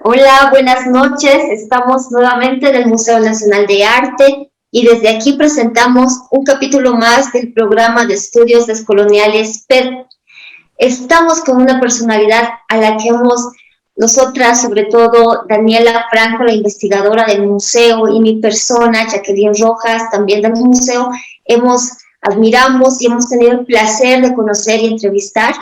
Hola, buenas noches. Estamos nuevamente en el Museo Nacional de Arte y desde aquí presentamos un capítulo más del programa de estudios descoloniales PED. Estamos con una personalidad a la que nosotras, sobre todo Daniela Franco, la investigadora del museo, y mi persona, Jacqueline Rojas, también del museo, admiramos y hemos tenido el placer de conocer y entrevistar,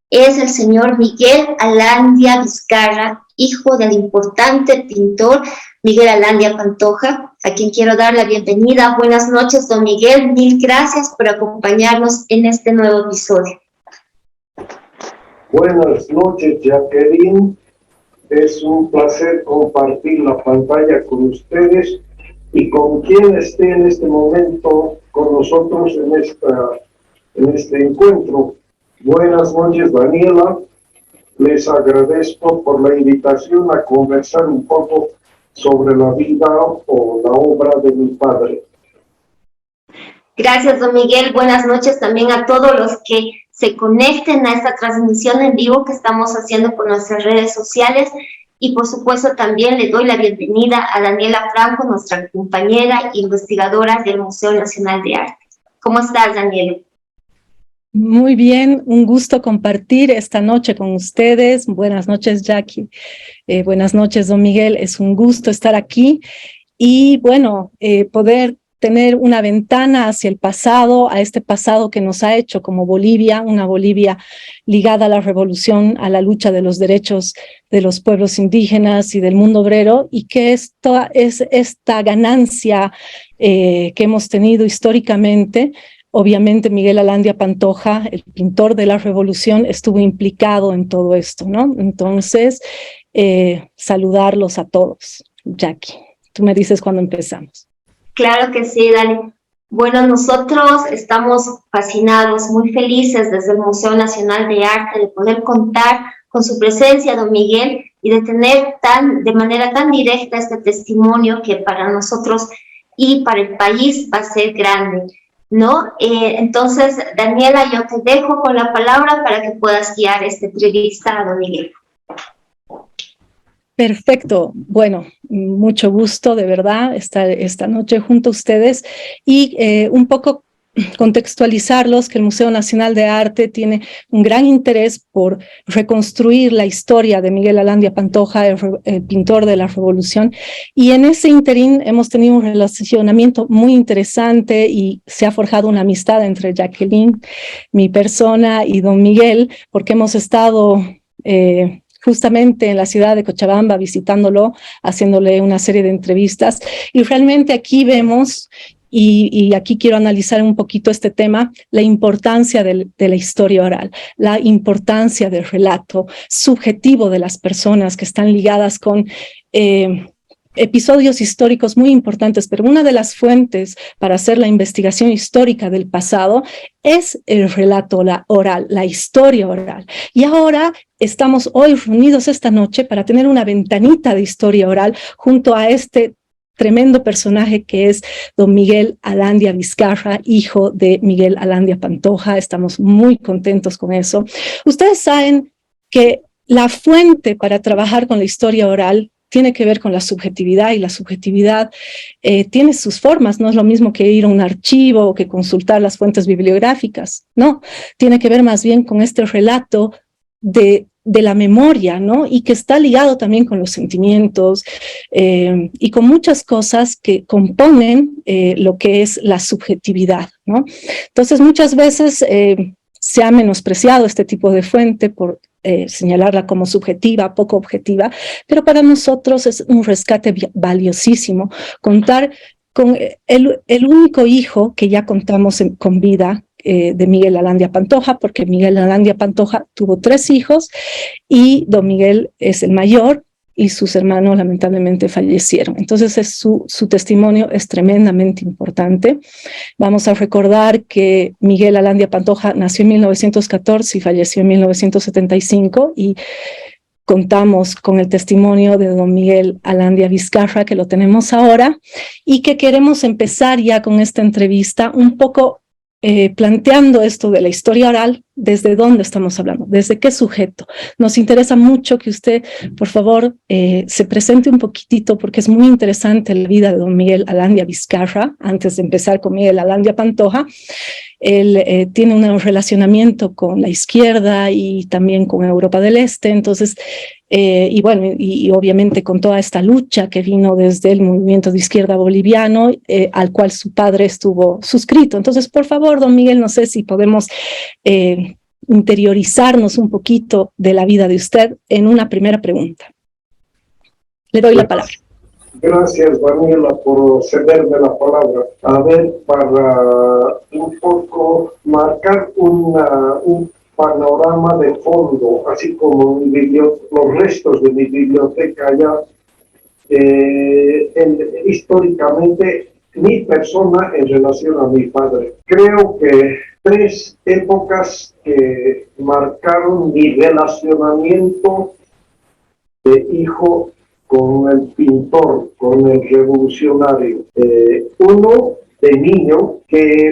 es el señor Miguel Alandia Vizcarra, hijo del importante pintor Miguel Alandia Pantoja, a quien quiero dar la bienvenida. Buenas noches, don Miguel. Mil gracias por acompañarnos en este nuevo episodio. Buenas noches, Jacqueline. Es un placer compartir la pantalla con ustedes y con quien esté en este momento con nosotros en este encuentro. Buenas noches, Daniela. Les agradezco por la invitación a conversar un poco sobre la vida o la obra de mi padre. Gracias, don Miguel. Buenas noches también a todos los que se conecten a esta transmisión en vivo que estamos haciendo por nuestras redes sociales. Y por supuesto también le doy la bienvenida a Daniela Franco, nuestra compañera investigadora del Museo Nacional de Arte. ¿Cómo estás, Daniela? Muy bien, un gusto compartir esta noche con ustedes. Buenas noches, Jackie. Buenas noches, don Miguel. Es un gusto estar aquí y, bueno, poder tener una ventana hacia el pasado, a este pasado que nos ha hecho como Bolivia, una Bolivia ligada a la revolución, a la lucha de los derechos de los pueblos indígenas y del mundo obrero, y que esta ganancia que hemos tenido históricamente. Obviamente Miguel Alandia Pantoja, el pintor de la revolución, estuvo implicado en todo esto, ¿no? Entonces, saludarlos a todos. Jackie, tú me dices cuando empezamos. Claro que sí, Dani. Bueno, nosotros estamos fascinados, muy felices desde el Museo Nacional de Arte de poder contar con su presencia, don Miguel, y de tener de manera tan directa este testimonio que para nosotros y para el país va a ser grande, ¿no? Entonces, Daniela, yo te dejo con la palabra para que puedas guiar esta entrevista, don Miguel. Perfecto. Bueno, mucho gusto de verdad estar esta noche junto a ustedes y un poco contextualizarlos que el Museo Nacional de Arte tiene un gran interés por reconstruir la historia de Miguel Alandia Pantoja, el pintor de la Revolución, y en ese interín hemos tenido un relacionamiento muy interesante y se ha forjado una amistad entre Jacqueline, mi persona, y don Miguel, porque hemos estado justamente en la ciudad de Cochabamba, visitándolo, haciéndole una serie de entrevistas, y realmente aquí vemos, y aquí quiero analizar un poquito este tema, la importancia de la historia oral, la importancia del relato subjetivo de las personas que están ligadas con episodios históricos muy importantes, pero una de las fuentes para hacer la investigación histórica del pasado es el relato oral, la historia oral. Y ahora estamos hoy reunidos esta noche para tener una ventanita de historia oral junto a este tremendo personaje que es don Miguel Alandia Vizcarra, hijo de Miguel Alandia Pantoja. Estamos muy contentos con eso. Ustedes saben que la fuente para trabajar con la historia oral tiene que ver con la subjetividad, y la subjetividad tiene sus formas. No es lo mismo que ir a un archivo o que consultar las fuentes bibliográficas, no, tiene que ver más bien con este relato de la memoria, ¿no? Y que está ligado también con los sentimientos y con muchas cosas que componen lo que es la subjetividad, ¿no? Entonces muchas veces se ha menospreciado este tipo de fuente por señalarla como subjetiva, poco objetiva, pero para nosotros es un rescate valiosísimo contar con el único hijo que ya contamos con vida de Miguel Alandia Pantoja, porque Miguel Alandia Pantoja tuvo 3 hijos y don Miguel es el mayor y sus hermanos lamentablemente fallecieron. Entonces su testimonio es tremendamente importante. Vamos a recordar que Miguel Alandia Pantoja nació en 1914 y falleció en 1975, y contamos con el testimonio de don Miguel Alandia Vizcarra, que lo tenemos ahora, y que queremos empezar ya con esta entrevista un poco planteando esto de la historia oral, ¿desde dónde estamos hablando? ¿Desde qué sujeto? Nos interesa mucho que usted, por favor, se presente un poquitito, porque es muy interesante la vida de don Miguel Alandia Vizcarra. Antes de empezar con Miguel Alandia Pantoja, él tiene un relacionamiento con la izquierda y también con Europa del Este, entonces, y bueno, y obviamente con toda esta lucha que vino desde el movimiento de izquierda boliviano, al cual su padre estuvo suscrito. Entonces, por favor, don Miguel, no sé si podemos interiorizarnos un poquito de la vida de usted en una primera pregunta. Le doy la palabra. Gracias, Daniela, por cederme la palabra. A ver, para un poco marcar un panorama de fondo, así como los restos de mi biblioteca ya, históricamente, mi persona en relación a mi padre. Creo que 3 épocas que marcaron mi relacionamiento de hijo con el pintor, con el revolucionario. Uno de niño, que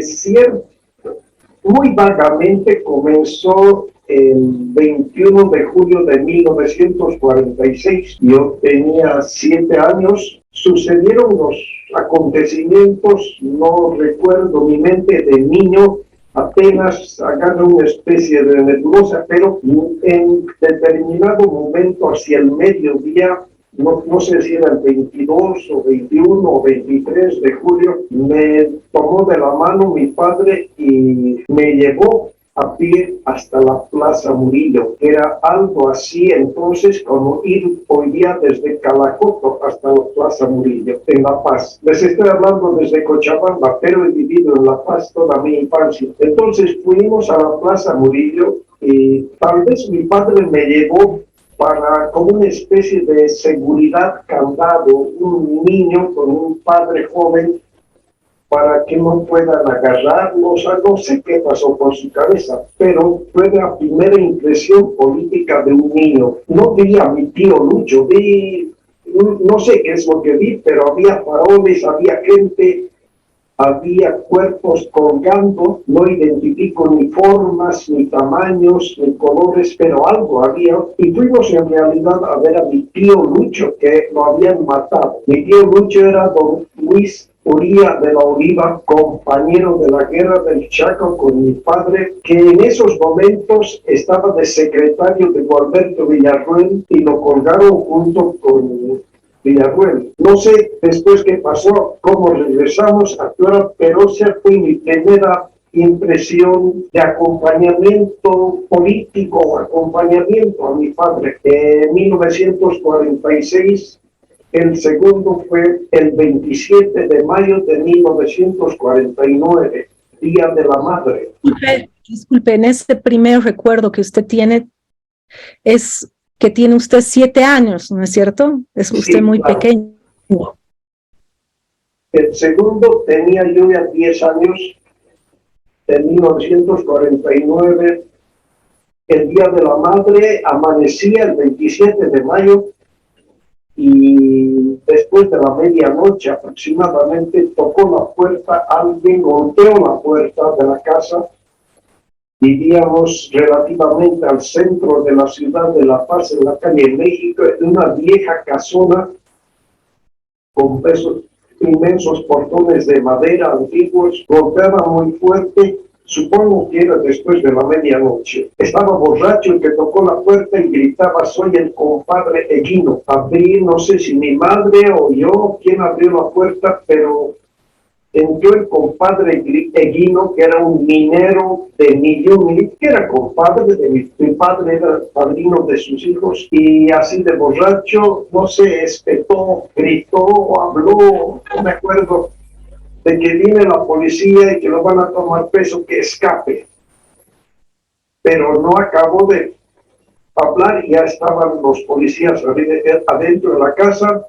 muy vagamente comenzó el 21 de julio de 1946. Yo tenía 7 años. Sucedieron los acontecimientos, no recuerdo, mi mente de niño apenas agarra una especie de nebulosa, pero en determinado momento, hacia el mediodía, no sé si era el 22 o 21 o 23 de julio, me tomó de la mano mi padre y me llevó a pie hasta la Plaza Murillo, que era algo así entonces como ir hoy día desde Calacoto hasta la Plaza Murillo, en La Paz. Les estoy hablando desde Cochabamba, pero he vivido en La Paz toda mi infancia. Entonces fuimos a la Plaza Murillo y tal vez mi padre me llevó para, como una especie de seguridad candado, un niño con un padre joven, para que no puedan agarrarlos, no sé qué pasó por su cabeza, pero fue la primera impresión política de un niño. No vi a mi tío Lucho, no sé qué es lo que vi, pero había faroles, había gente, había cuerpos colgando, no identifico ni formas, ni tamaños, ni colores, pero algo había, y fuimos en realidad a ver a mi tío Lucho, que lo habían matado. Mi tío Lucho era don Luis Uría de la Oliva, compañero de la guerra del Chaco con mi padre, que en esos momentos estaba de secretario de Gualberto Villarruel y lo colgaron junto con Villarruel. No sé después qué pasó, cómo regresamos a Clara, pero esa fue mi primera impresión de acompañamiento político, acompañamiento a mi padre. En 1946, el segundo fue el 27 de mayo de 1949, Día de la Madre. Disculpe, en ese primer recuerdo que usted tiene, es que tiene usted 7 años, ¿no es cierto? Es usted muy pequeño. El segundo tenía yo ya 10 años, en 1949, el Día de la Madre, amanecía el 27 de mayo y después de la medianoche aproximadamente tocó la puerta, alguien golpeó la puerta de la casa. Vivíamos relativamente al centro de la ciudad de La Paz, en la calle México, en una vieja casona con inmensos portones de madera antiguos. Golpeaba muy fuerte, supongo que era después de la medianoche. Estaba borracho el que tocó la puerta y gritaba: soy el compadre Eguino. Abrí, no sé si mi madre o yo, quien abrió la puerta, pero entró el compadre Eguino, que era un minero de Niyumi, que era compadre de mi padre, era padrino de sus hijos, y así de borracho, no sé, espetó, gritó, habló, no me acuerdo, de que viene la policía y que lo van a tomar preso, que escape. Pero no acabó de hablar y ya estaban los policías adentro de la casa.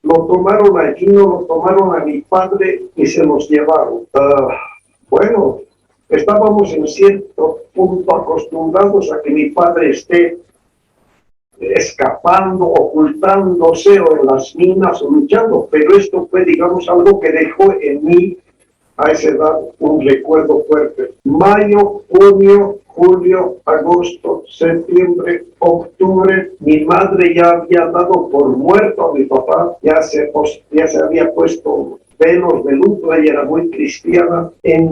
Lo tomaron a Eguino, lo tomaron a mi padre y se los llevaron. Bueno, estábamos en cierto punto acostumbrados a que mi padre esté escapando, ocultándose o en las minas o luchando, pero esto fue, digamos, algo que dejó en mí a esa edad un recuerdo fuerte. Mayo, junio, julio, agosto, septiembre, octubre, mi madre ya había dado por muerto a mi papá, ya se había puesto velos de luto, ella era muy cristiana. En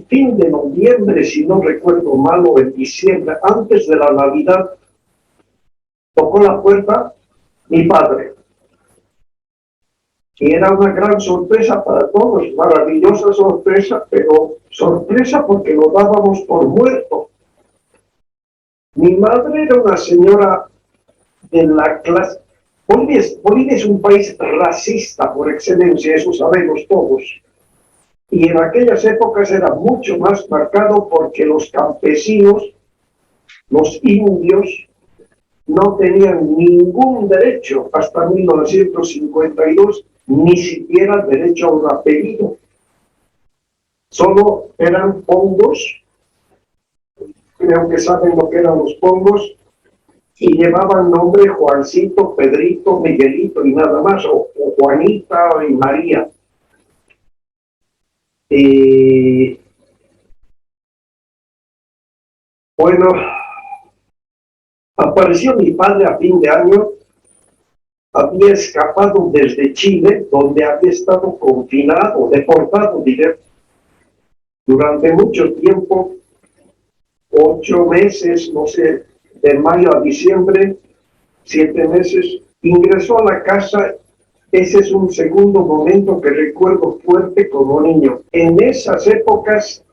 fin de noviembre, si no recuerdo mal, o en diciembre, antes de la Navidad, tocó la puerta mi padre. Y era una gran sorpresa para todos, maravillosa sorpresa, pero sorpresa porque lo dábamos por muerto. Mi madre era una señora de la clase. Bolivia es un país racista por excelencia, eso sabemos todos. Y en aquellas épocas era mucho más marcado porque los campesinos, los indios, no tenían ningún derecho hasta 1952, ni siquiera derecho a un apellido. Solo eran pongos, creo que saben lo que eran los pongos, y llevaban nombre Juancito, Pedrito, Miguelito y nada más, o Juanita y María. Bueno, apareció mi padre a fin de año, había escapado desde Chile, donde había estado confinado, deportado, diré, durante mucho tiempo, 8 meses, no sé, de mayo a diciembre, 7 meses, ingresó a la casa. Ese es un segundo momento que recuerdo fuerte como niño. En esas épocas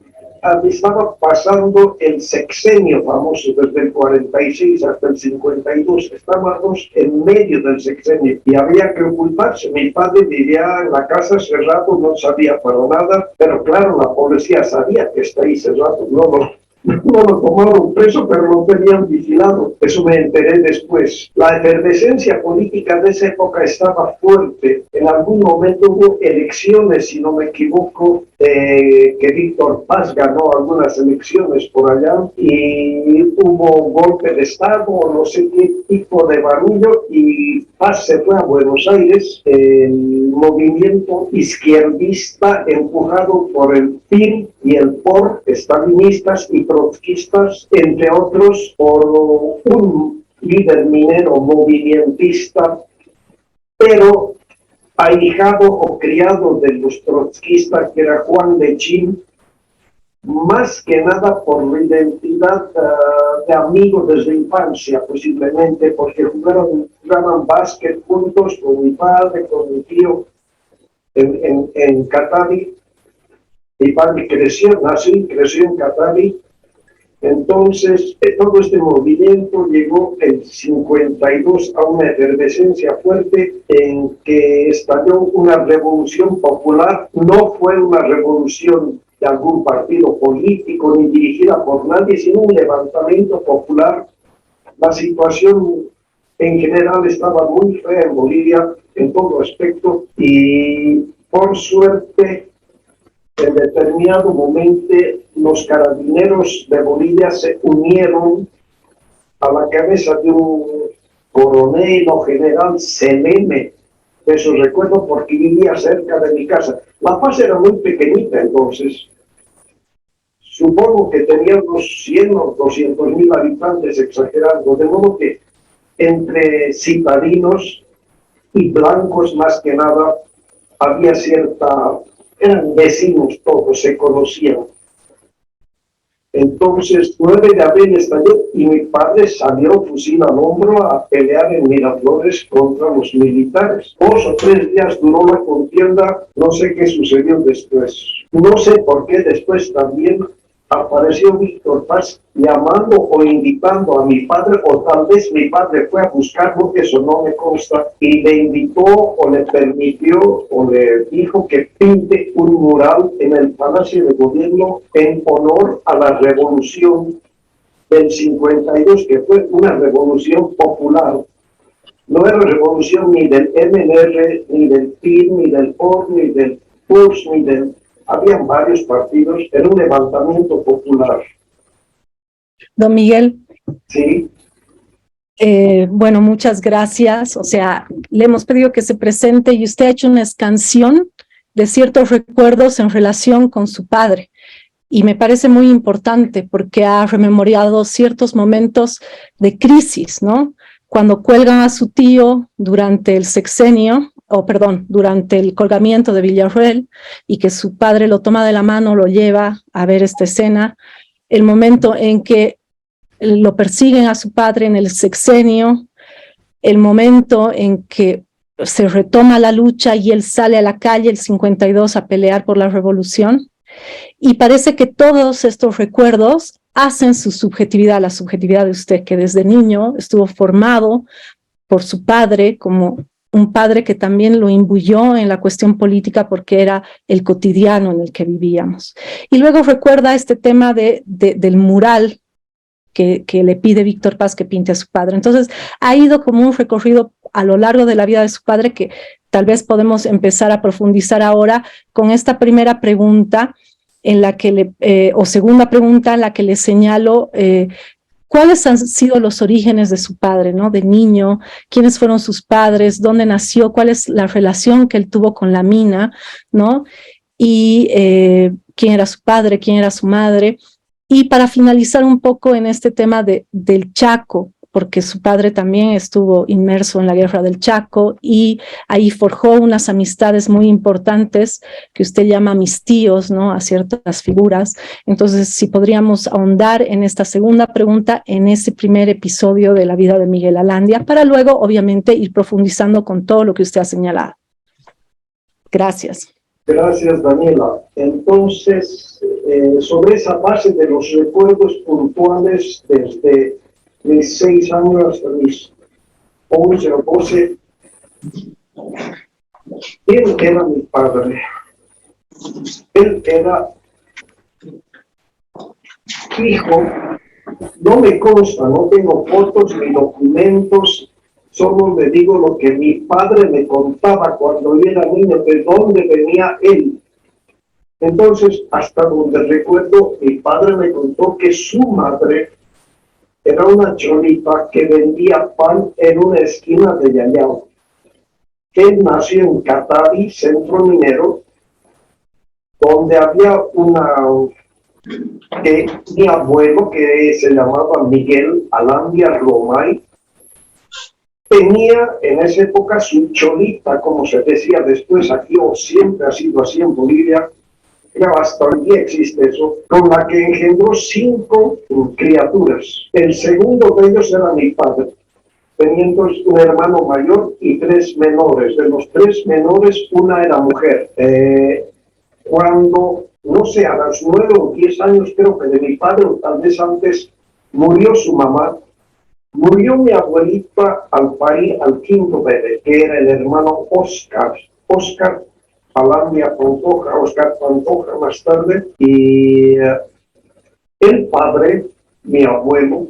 estaba pasando el sexenio famoso, desde el 46 hasta el 52. Estábamos en medio del sexenio y había que ocultarse. Mi padre vivía en la casa cerrado, no sabía para nada, pero claro, la policía sabía que está ahí cerrado. No lo tomaron preso, pero lo tenían vigilado. Eso me enteré después. La efervescencia política de esa época estaba fuerte. En algún momento hubo elecciones, si no me equivoco, que Víctor Paz ganó algunas elecciones por allá y hubo golpe de Estado o no sé qué tipo de barullo y Paz se fue a Buenos Aires. El movimiento izquierdista empujado por el PIR y el POR, estalinistas y trotskistas, entre otros por un líder minero movimentista, pero ahijado o criado de los trotskistas, que era Juan Lechín, más que nada por la identidad de amigos desde infancia, posiblemente porque jugaban básquet juntos con mi padre, con mi tío en Catarí. Mi padre nació y creció en Catarí. Entonces, todo este movimiento llegó en 52 a una efervescencia fuerte en que estalló una revolución popular. No fue una revolución de algún partido político ni dirigida por nadie, sino un levantamiento popular. La situación en general estaba muy fea en Bolivia en todo aspecto y por suerte en determinado momento los carabineros de Bolivia se unieron a la cabeza de un coronel o general Seleme. Eso recuerdo porque vivía cerca de mi casa. La Paz era muy pequeñita entonces. Supongo que tenía unos 100 o 200.000 habitantes, exagerando. De modo que entre citadinos y blancos más que nada había eran vecinos todos, se conocían. Entonces, 9 de abril estalló y mi padre salió fusil al hombro a pelear en Miraflores contra los militares. 2 o 3 días duró la contienda, no sé qué sucedió después. No sé por qué después también apareció Víctor Paz llamando o invitando a mi padre, o tal vez mi padre fue a buscarlo, eso no me consta, y le invitó o le permitió o le dijo que pinte un mural en el Palacio de Gobierno en honor a la revolución del 52, que fue una revolución popular. No era revolución ni del MNR, ni del PIR, ni del POR, ni del PUS, ni del... Habían varios partidos, era un levantamiento popular. Don Miguel. Sí. Bueno, muchas gracias. O sea, le hemos pedido que se presente y usted ha hecho una escansión de ciertos recuerdos en relación con su padre. Y me parece muy importante porque ha rememorado ciertos momentos de crisis, ¿no? Cuando cuelgan a su tío durante el sexenio, durante el colgamiento de Villarroel, y que su padre lo toma de la mano, lo lleva a ver esta escena, el momento en que lo persiguen a su padre en el sexenio, el momento en que se retoma la lucha y él sale a la calle el 52 a pelear por la revolución. Y parece que todos estos recuerdos hacen su subjetividad, la subjetividad de usted, que desde niño estuvo formado por su padre como un padre que también lo imbuyó en la cuestión política porque era el cotidiano en el que vivíamos. Y luego recuerda este tema del mural que le pide Víctor Paz que pinte a su padre. Entonces ha ido como un recorrido a lo largo de la vida de su padre que tal vez podemos empezar a profundizar ahora con esta primera pregunta en la que o segunda pregunta en la que le señalo cuáles han sido los orígenes de su padre, ¿no? De niño, quiénes fueron sus padres, dónde nació, cuál es la relación que él tuvo con la mina, ¿no? Y quién era su padre, quién era su madre. Y para finalizar un poco en este tema del Chaco, porque su padre también estuvo inmerso en la guerra del Chaco y ahí forjó unas amistades muy importantes que usted llama mis tíos, ¿no? A ciertas figuras. Entonces, si podríamos ahondar en esta segunda pregunta, en ese primer episodio de la vida de Miguel Alandia, para luego, obviamente, ir profundizando con todo lo que usted ha señalado. Gracias. Gracias, Daniela. Entonces, sobre esa base de los recuerdos puntuales desde mis 6 años hasta mis 11 o 12, ¿quién era mi padre? Él era hijo, no me consta, no tengo fotos ni documentos, solo le digo lo que mi padre me contaba cuando yo era niño, de dónde venía él. Entonces, hasta donde recuerdo, mi padre me contó que su madre era una cholita que vendía pan en una esquina de Yayao. Él nació en Catarí, centro minero, donde había mi abuelo, que se llamaba Miguel Alandia Romay, tenía en esa época su cholita, como se decía después aquí, o siempre ha sido así en Bolivia, ya hasta hoy día existe eso, con la que engendró 5 criaturas. El segundo de ellos era mi padre, teniendo un hermano mayor y 3 menores. De los 3 menores, una era mujer. Cuando, no sé, a los 9 o 10 años creo que de mi padre, o tal vez antes, murió su mamá, murió mi abuelita al parir al 5º bebé, que era el hermano Oscar Alandia Pantoja, Oscar Pantoja más tarde, y el padre, mi abuelo,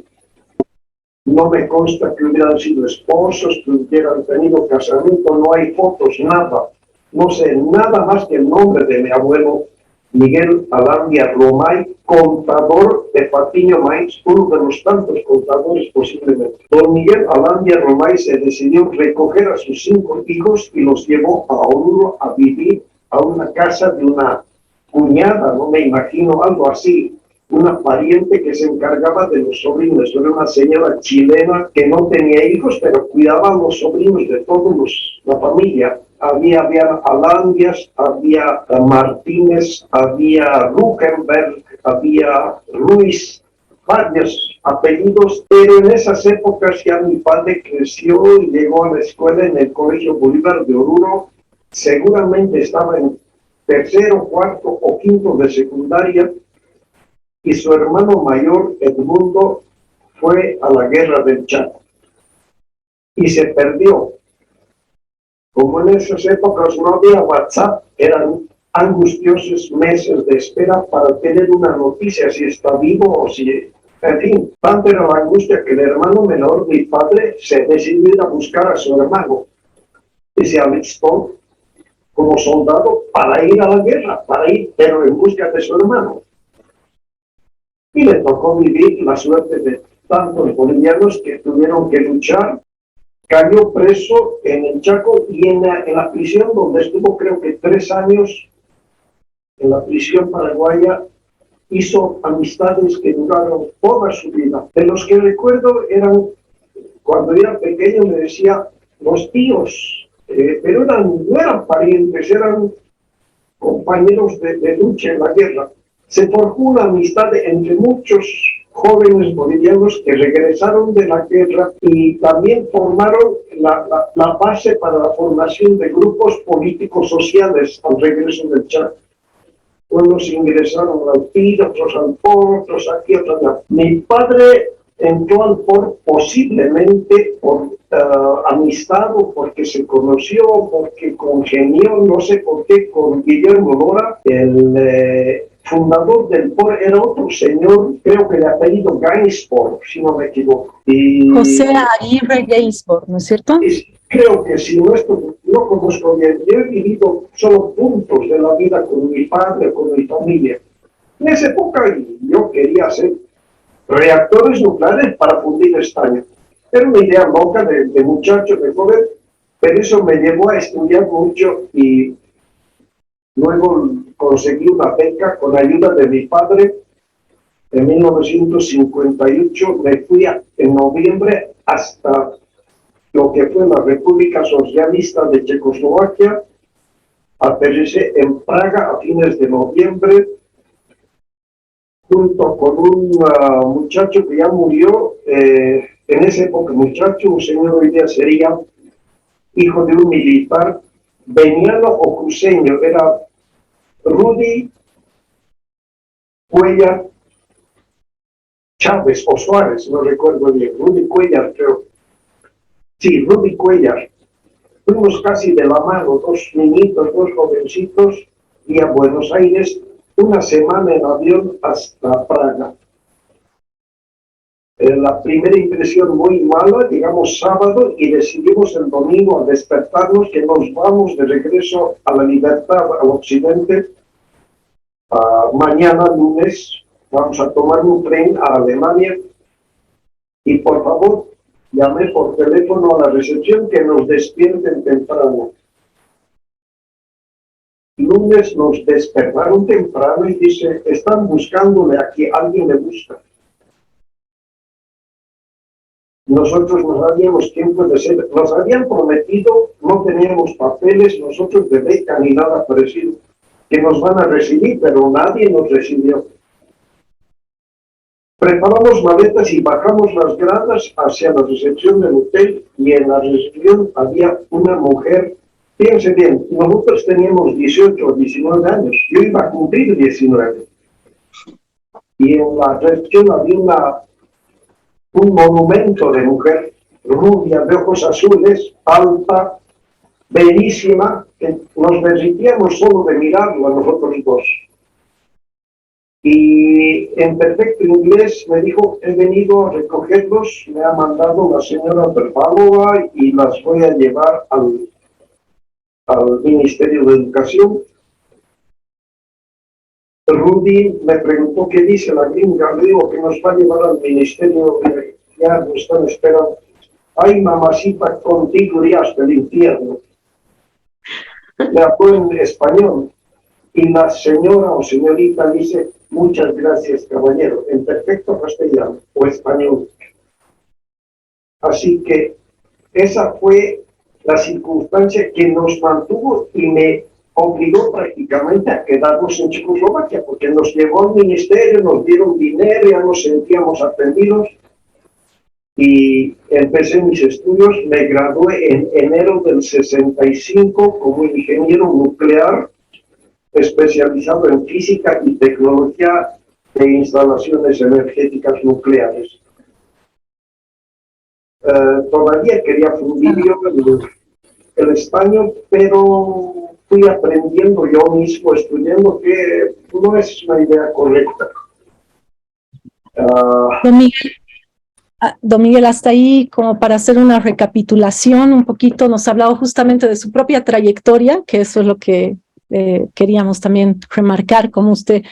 no me consta que hubieran sido esposos, que hubieran tenido casamiento, no hay fotos, nada. No sé, nada más que el nombre de mi abuelo, Miguel Alandia Romay, contador de Patiño Maíz, uno de los tantos contadores posiblemente. Don Miguel Alandia Romay se decidió recoger a sus 5 hijos y los llevó a Oruro a vivir a una casa de una cuñada, no me imagino, algo así, una pariente que se encargaba de los sobrinos. Era una señora chilena que no tenía hijos, pero cuidaba a los sobrinos de todos la familia. Había Alandias, había Martínez, había Ruckenberg, había Ruiz, varios apellidos, pero en esas épocas ya mi padre creció y llegó a la escuela en el Colegio Bolívar de Oruro. Seguramente estaba en 3º, 4º o 5º de secundaria, y su hermano mayor, Edmundo, fue a la guerra del Chaco y se perdió. Como en esas épocas no había WhatsApp, eran angustiosos meses de espera para tener una noticia, si está vivo o si... En fin, tanta era la angustia que el hermano menor, mi padre, se decidió ir a buscar a su hermano y se alistó como soldado para ir a la guerra, pero en busca de su hermano. Y le tocó vivir la suerte de tantos bolivianos que tuvieron que luchar cayó preso en el Chaco y en la prisión donde estuvo creo que 3 años, en la prisión paraguaya, hizo amistades que duraron toda su vida. De los que recuerdo eran, cuando era pequeño me decía, los tíos, pero no eran parientes, eran compañeros de lucha en la guerra. Se forjó una amistad entre muchos jóvenes bolivianos que regresaron de la guerra y también formaron la base para la formación de grupos políticos sociales al regreso del Chaco. Unos ingresaron al PIR, otros al POR, otros aquí, otros allá. Mi padre entró al POR posiblemente por amistad o porque se conoció, porque congenió, no sé por qué, con Guillermo Lora, el fundador del POR. Era otro señor, creo que de apellido Gainsbourg, si no me equivoco. Y José Aguirre Gainsbourg, ¿no es cierto? Creo que si no conozco bien, yo he vivido solo puntos de la vida con mi padre, con mi familia. En esa época yo quería hacer reactores nucleares para fundir España. Era una idea loca de muchacho, de joven, pero eso me llevó a estudiar mucho y luego conseguí una beca con ayuda de mi padre. En 1958 me fui en noviembre hasta lo que fue la República Socialista de Checoslovaquia. Aterricé en Praga a fines de noviembre junto con un muchacho que ya murió, en esa época muchacho, un señor hoy día sería hijo de un militar, veniano o cruceño, era Rudy Cuellar Chávez o Suárez, no recuerdo bien, Rudy Cuellar creo. Sí, Rudy Cuellar. Fuimos casi de la mano, 2 niñitos, 2 jovencitos, y a Buenos Aires, una semana en avión hasta Praga. La primera impresión muy mala, llegamos sábado y decidimos el domingo al despertarnos que nos vamos de regreso a la libertad, al occidente. Mañana, lunes, vamos a tomar un tren a Alemania y por favor, llamé por teléfono a la recepción que nos despierten temprano. Lunes nos despertaron temprano y dice, están buscándole aquí, alguien le busca. Nosotros no sabíamos quién puede ser, nos habían prometido, no teníamos papeles, nosotros de beca ni nada parecido, que nos van a recibir, pero nadie nos recibió. Preparamos maletas y bajamos las gradas hacia la recepción del hotel y en la recepción había una mujer. Fíjense bien, nosotros teníamos 18 o 19 años, yo iba a cumplir 19. Y en la recepción había un monumento de mujer, rubia, de ojos azules, alta, bellísima, que nos derritíamos solo de mirarlo a nosotros dos. Y en perfecto inglés me dijo, he venido a recogerlos, me ha mandado la señora Berbalova y las voy a llevar al Ministerio de Educación. Rudy me preguntó qué dice la gringa, le digo que nos va a llevar al Ministerio, ya nos están esperando. Ay, mamacita, contigo irías del infierno. Le habló en español y la señora o señorita dice, muchas gracias, caballero, en perfecto castellano o español. Así que esa fue la circunstancia que nos mantuvo y me obligó prácticamente a quedarnos en Checoslovaquia, porque nos llevó al ministerio, nos dieron dinero, ya nos sentíamos atendidos y empecé mis estudios. Me gradué en enero del 65 como ingeniero nuclear, especializado en física y tecnología de instalaciones energéticas nucleares. Todavía quería fundir yo el español, pero fui aprendiendo yo mismo, estudiando, que no es una idea correcta. Don Miguel, hasta ahí, como para hacer una recapitulación un poquito, nos ha hablado justamente de su propia trayectoria, que eso es lo que queríamos también remarcar, como usted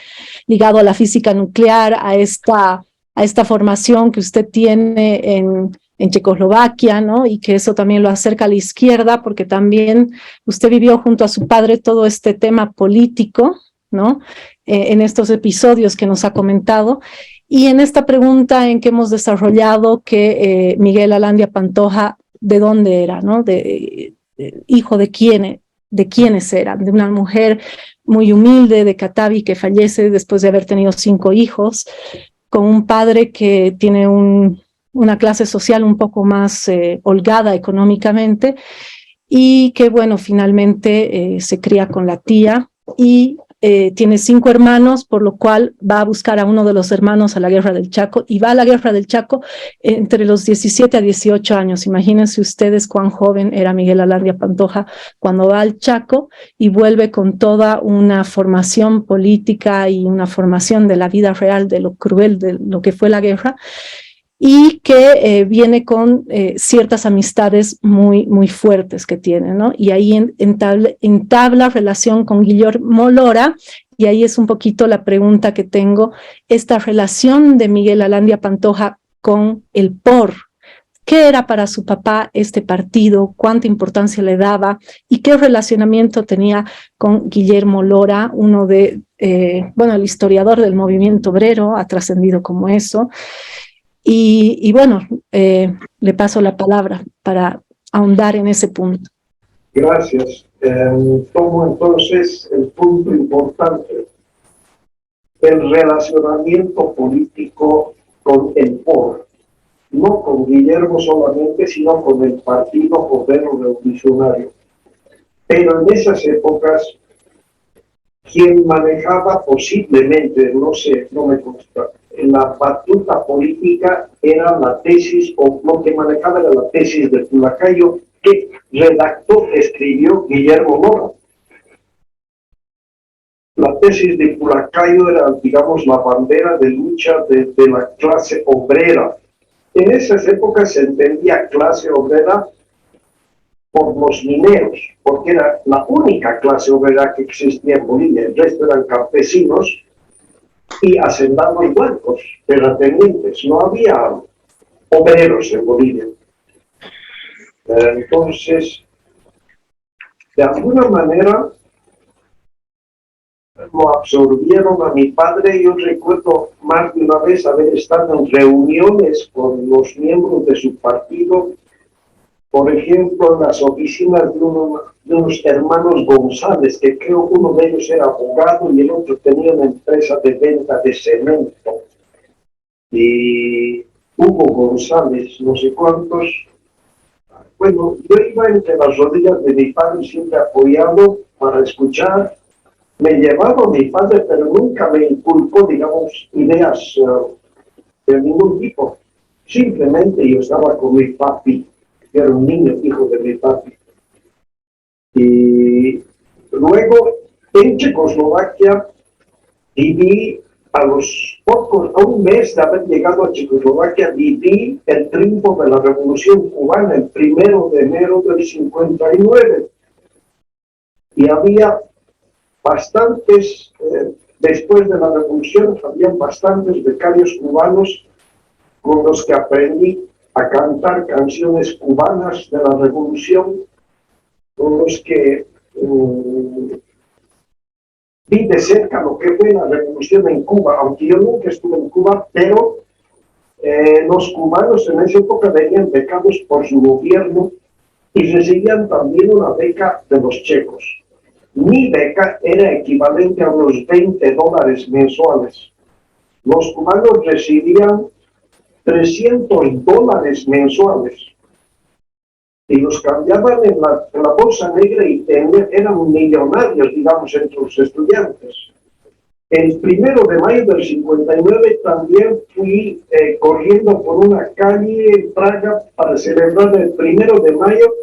ligado a la física nuclear, a esta formación que usted tiene en Checoslovaquia, ¿no? Y que eso también lo acerca a la izquierda, porque también usted vivió junto a su padre todo este tema político, ¿no? En estos episodios que nos ha comentado. Y en esta pregunta en que hemos desarrollado que Miguel Alandia Pantoja, ¿de dónde era, no? Hijo de quiénes eran, de una mujer muy humilde de Catavi que fallece después de haber tenido 5 hijos, con un padre que tiene una clase social un poco más holgada económicamente y que, bueno, finalmente se cría con la tía y tiene 5 hermanos, por lo cual va a buscar a uno de los hermanos a la Guerra del Chaco y va a la Guerra del Chaco entre los 17 a 18 años. Imagínense ustedes cuán joven era Miguel Alandia Pantoja cuando va al Chaco y vuelve con toda una formación política y una formación de la vida real, de lo cruel de lo que fue la guerra, y que viene con ciertas amistades muy, muy fuertes que tiene, ¿no? Y ahí entabla relación con Guillermo Lora, y ahí es un poquito la pregunta que tengo, esta relación de Miguel Alandia Pantoja con el POR. ¿Qué era para su papá este partido? ¿Cuánta importancia le daba? ¿Y qué relacionamiento tenía con Guillermo Lora, uno de, el historiador del movimiento obrero, ha trascendido como eso? Y bueno, le paso la palabra para ahondar en ese punto. Gracias. Tomo entonces el punto importante, el relacionamiento político con el POR, no con Guillermo solamente, sino con el Partido Obrero Revolucionario. Pero en esas épocas, quien manejaba posiblemente, no sé, no me consta, la batuta política era la tesis, o lo que manejaba era la tesis de Pulacayo, que redactó, escribió Guillermo Lora. La tesis de Pulacayo era, digamos, la bandera de lucha de la clase obrera. En esas épocas se entendía clase obrera por los mineros, porque era la única clase obrera que existía en Bolivia. El resto eran campesinos y hacendados blancos, terratenientes. No había obreros en Bolivia. Entonces, de alguna manera, lo absorbieron a mi padre. Yo recuerdo más de una vez haber estado en reuniones con los miembros de su partido, por ejemplo, en las oficinas de unos hermanos González, que creo que uno de ellos era abogado y el otro tenía una empresa de venta de cemento. Y Hugo González, no sé cuántos. Bueno, yo iba entre las rodillas de mi padre, siempre apoyado para escuchar. Me llevaba mi padre, pero nunca me inculcó, digamos, ideas de ningún tipo. Simplemente yo estaba con mi papi, que era un niño hijo de mi papi. Y luego, en Checoslovaquia, viví a un mes de haber llegado a Checoslovaquia, viví el triunfo de la Revolución Cubana, el 1 de enero del 59. Y había bastantes, después de la revolución, había bastantes becarios cubanos con los que aprendí a cantar canciones cubanas de la revolución, con los que vi de cerca lo que fue la revolución en Cuba, aunque yo nunca estuve en Cuba, pero los cubanos en esa época venían becados por su gobierno y recibían también una beca de los checos. Mi beca era equivalente a unos $20 mensuales. Los cubanos recibían $300 mensuales y los cambiaban en la bolsa negra y eran millonarios, digamos, entre los estudiantes. El 1 de mayo del 59 también fui corriendo por una calle en Praga para celebrar el 1 de mayo.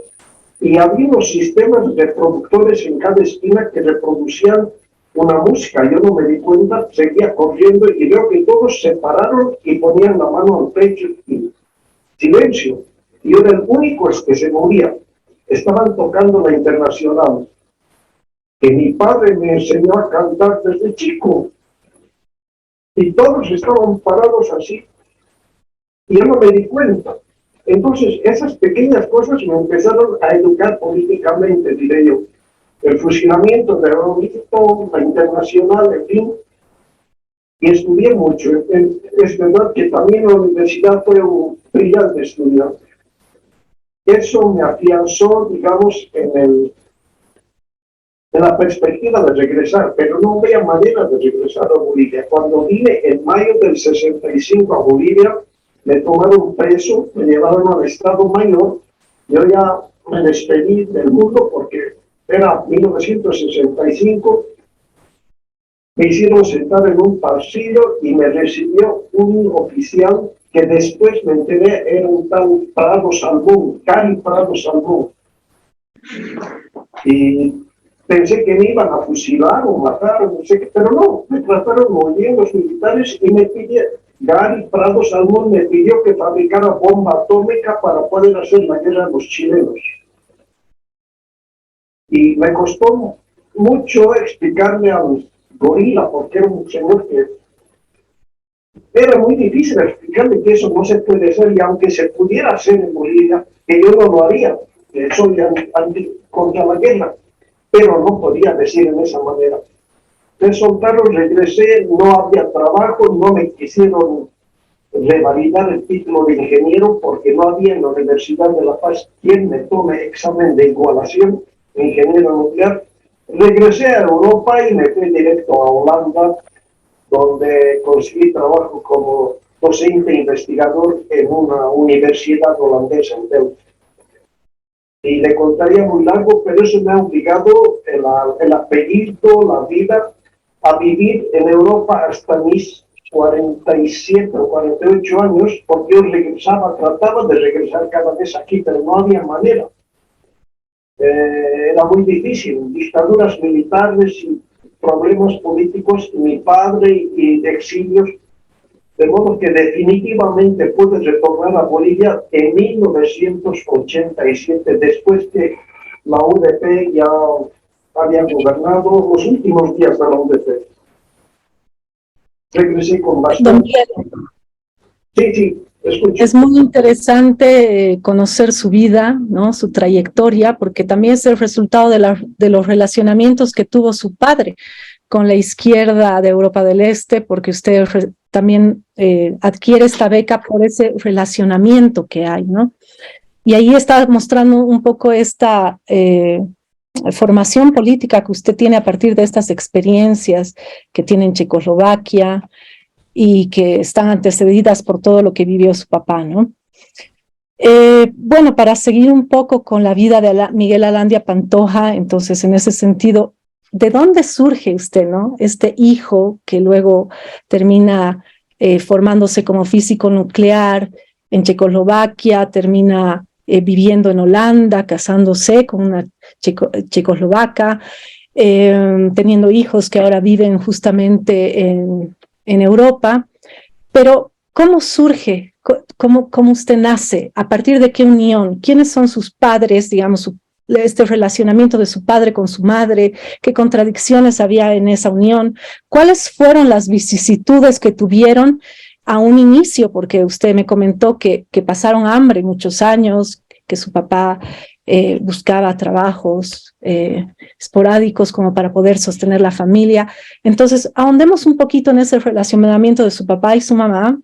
Y había unos sistemas de reproductores en cada esquina que reproducían una música. Yo no me di cuenta, seguía corriendo y veo que todos se pararon y ponían la mano al pecho y silencio. Y yo era el único que se movía. Estaban tocando la Internacional, que mi padre me enseñó a cantar desde chico. Y todos estaban parados así. Y yo no me di cuenta. Entonces, esas pequeñas cosas me empezaron a educar políticamente, diré yo. El fusilamiento de Rodolfo, la internacional, en fin, y estudié mucho. Es verdad que también la universidad fue un brillante estudiante. Eso me afianzó, digamos, en la perspectiva de regresar, pero no había manera de regresar a Bolivia. Cuando vine en mayo del 65 a Bolivia, me tomaron preso, me llevaron al Estado Mayor. Yo ya me despedí del mundo porque era 1965. Me hicieron sentar en un pasillo y me recibió un oficial que después me enteré era un tal Prado Salmón, Cari Prado Salmón. Y pensé que me iban a fusilar o matar, no sé qué, pero no, me trataron muy bien los militares y me pidieron, Gary Prado Salmón me pidió que fabricara bomba atómica para poder hacer la guerra a los chilenos. Y me costó mucho explicarle al gorila, porque era un señor que era muy difícil explicarle que eso no se puede hacer, y aunque se pudiera hacer en Bolivia, que yo no lo haría, que soy contra la guerra, pero no podía decir en esa manera. Me soltaron, regresé, no había trabajo, no me quisieron revalidar el título de ingeniero porque no había en la Universidad de La Paz quien me tome examen de igualación de ingeniero nuclear. Regresé a Europa y me fui directo a Holanda, donde conseguí trabajo como docente investigador en una universidad holandesa en Delft. Y le contaría muy largo, pero eso me ha obligado el apellido, la vida, a vivir en Europa hasta mis 47 o 48 años, porque yo regresaba, trataba de regresar cada vez aquí, pero no había manera. Era muy difícil, dictaduras militares y problemas políticos, mi padre y exilios, de modo que definitivamente pude retornar a Bolivia en 1987, después que la UDP ya había gobernado los últimos días de la UDP. Regresé con bastante... Sí, escucho. Es muy interesante conocer su vida, ¿no? Su trayectoria, porque también es el resultado de los relacionamientos que tuvo su padre con la izquierda de Europa del Este, porque usted también adquiere esta beca por ese relacionamiento que hay, ¿no? Y ahí está mostrando un poco esta formación política que usted tiene a partir de estas experiencias que tiene en Checoslovaquia y que están antecedidas por todo lo que vivió su papá, ¿no? Bueno, para seguir un poco con la vida de Miguel Alandia Pantoja, entonces en ese sentido, ¿de dónde surge usted, no? Este hijo que luego termina formándose como físico nuclear en Checoslovaquia, termina viviendo en Holanda, casándose con una checoslovaca, teniendo hijos que ahora viven justamente en Europa, pero ¿cómo surge? ¿Cómo usted nace? ¿A partir de qué unión? ¿Quiénes son sus padres, digamos, este relacionamiento de su padre con su madre? ¿Qué contradicciones había en esa unión? ¿Cuáles fueron las vicisitudes que tuvieron a un inicio? Porque usted me comentó que pasaron hambre muchos años, que su papá buscaba trabajos esporádicos como para poder sostener la familia. Entonces, ahondemos un poquito en ese relacionamiento de su papá y su mamá